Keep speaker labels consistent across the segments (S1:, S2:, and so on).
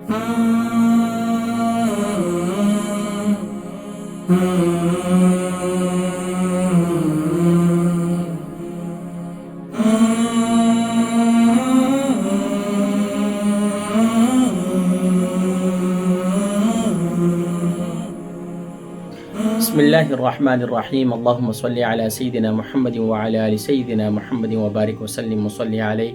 S1: بسم الله الرحمن الرحيم اللهم صل على سيدنا محمد وعلى آل سيدنا محمد وبارك وسلم وصل عليه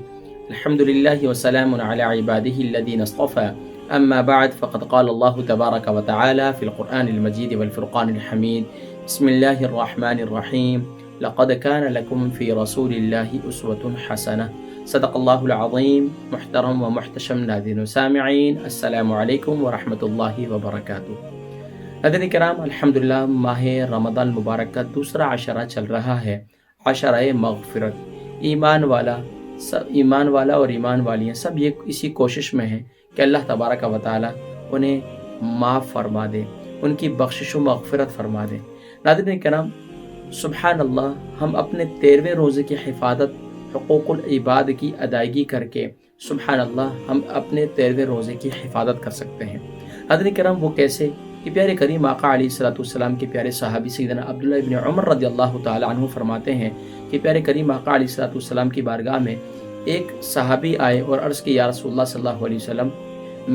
S1: الحمد لله وسلام على عباده الذين اصطفى أما بعد فقد قال الله تبارك وتعالى في القرآن المجيد والفرقان الحميد بسم الله الرحمن الرحيم لقد كان لكم في رسول الله أسوة حسنة صدق الله العظيم محترم ومحتشم ناظرین و سامعین السلام علیکم ورحمۃ اللہ وبرکاتہ۔ ناظرین کرام، الحمدللہ ماہ رمضان المبارک کا دوسرا عشرہ چل رہا ہے، عشرہ مغفرت۔ ایمان والا اور ایمان والیاں سب یہ اسی کوشش میں ہیں کہ اللہ تبارک و تعالیٰ انہیں معاف فرما دے، ان کی بخشش و مغفرت فرما دے۔ ناظرین کرام، سبحان اللہ، ہم اپنے 13ویں روزے کی حفاظت، حقوق العباد کی ادائیگی کر کے سبحان اللہ ہم اپنے 13ویں روزے کی حفاظت کر سکتے ہیں۔ ناظرین کرام، وہ کیسے؟ کہ پیارے کریم آقا علیہ الصلوۃ والسلام کے پیارے صحابی سیدنا عبداللہ ابن عمر رضی اللہ تعالی عنہ فرماتے ہیں کہ پیارے کریم آقا علیہ الصلوۃ والسلام کی بارگاہ میں ایک صحابی آئے اور عرض کی، یا رسول اللہ صلی اللہ علیہ وسلم،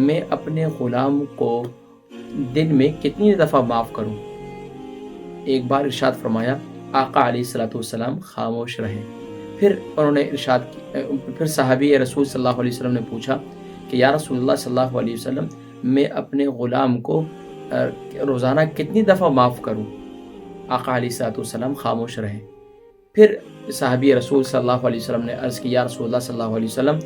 S1: میں اپنے غلام کو دن میں کتنی دفعہ معاف کروں؟ ایک بار ارشاد فرمایا، آقا علیہ الصلوۃ والسلام خاموش رہے۔ پھر انہوں نے پھر صحابی رسول صلی اللہ علیہ وسلم نے پوچھا کہ یا رسول اللہ صلی اللہ علیہ وسلم، میں اپنے غلام کو روزانہ کتنی دفعہ معاف کروں؟ آقا علیہ الصلوۃ والسلام خاموش رہے۔ پھر صحابی رسول صلی اللہ علیہ وسلم نے عرض کی، یا رسول اللہ صلی اللہ علیہ وسلم،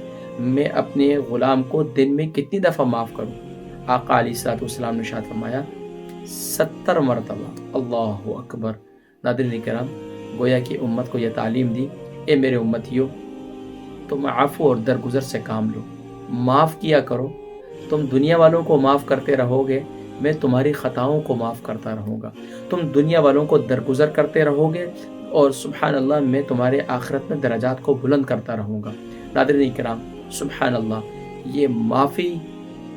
S1: میں اپنے غلام کو دن میں کتنی دفعہ معاف کروں؟ آقا علیہ الصلوۃ والسلام نے ارشاد فرمایا 70 مرتبہ۔ اللہ اکبر۔ ناظرین کرام، گویا کہ امت کو یہ تعلیم دی، اے میرے امتیوں، تم عفو اور درگزر سے کام لو، معاف کیا کرو۔ تم دنیا والوں کو معاف کرتے رہو گے، میں تمہاری خطاؤں کو معاف کرتا رہوں گا۔ تم دنیا والوں کو درگزر کرتے رہو گے اور سبحان اللہ میں تمہارے آخرت میں درجات کو بلند کرتا رہوں گا۔ ناظرین کرام، سبحان اللہ، یہ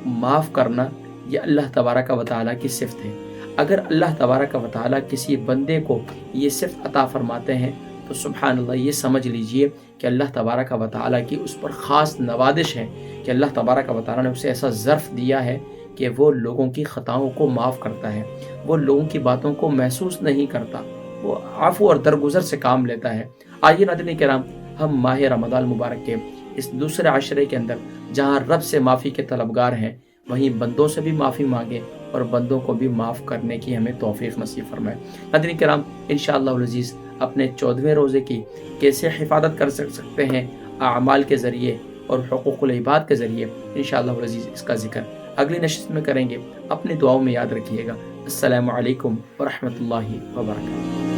S1: معاف کرنا یہ اللہ تبارک و تعالیٰ کی صفت ہے۔ اگر اللہ تبارک و تعالیٰ کسی بندے کو یہ صفت عطا فرماتے ہیں تو سبحان اللہ یہ سمجھ لیجئے کہ اللہ تبارک و تعالیٰ کی اس پر خاص نوازش ہے کہ اللہ تبارک و تعالیٰ نے اسے ایسا ظرف دیا ہے کہ وہ لوگوں کی خطاؤں کو معاف کرتا ہے، وہ لوگوں کی باتوں کو محسوس نہیں کرتا، وہ عفو اور درگزر سے کام لیتا ہے۔ آئیے ناظرین کرام، ہم ماہ رمضان المبارک کے اس دوسرے عشرے کے اندر جہاں رب سے معافی کے طلبگار ہیں، وہیں بندوں سے بھی معافی مانگیں اور بندوں کو بھی معاف کرنے کی ہمیں توفیق نصیب فرمائے۔ ناظرین کرام، انشاءاللہ العزیز اپنے 14ویں روزے کی کیسے حفاظت کر سکتے ہیں اعمال کے ذریعے اور حقوق العباد کے ذریعے، انشاءاللہ العزیز اس کا ذکر اگلی نشست میں کریں گے۔ اپنی دعاؤں میں یاد رکھیے گا۔ السلام علیکم ورحمۃ اللہ وبرکاتہ۔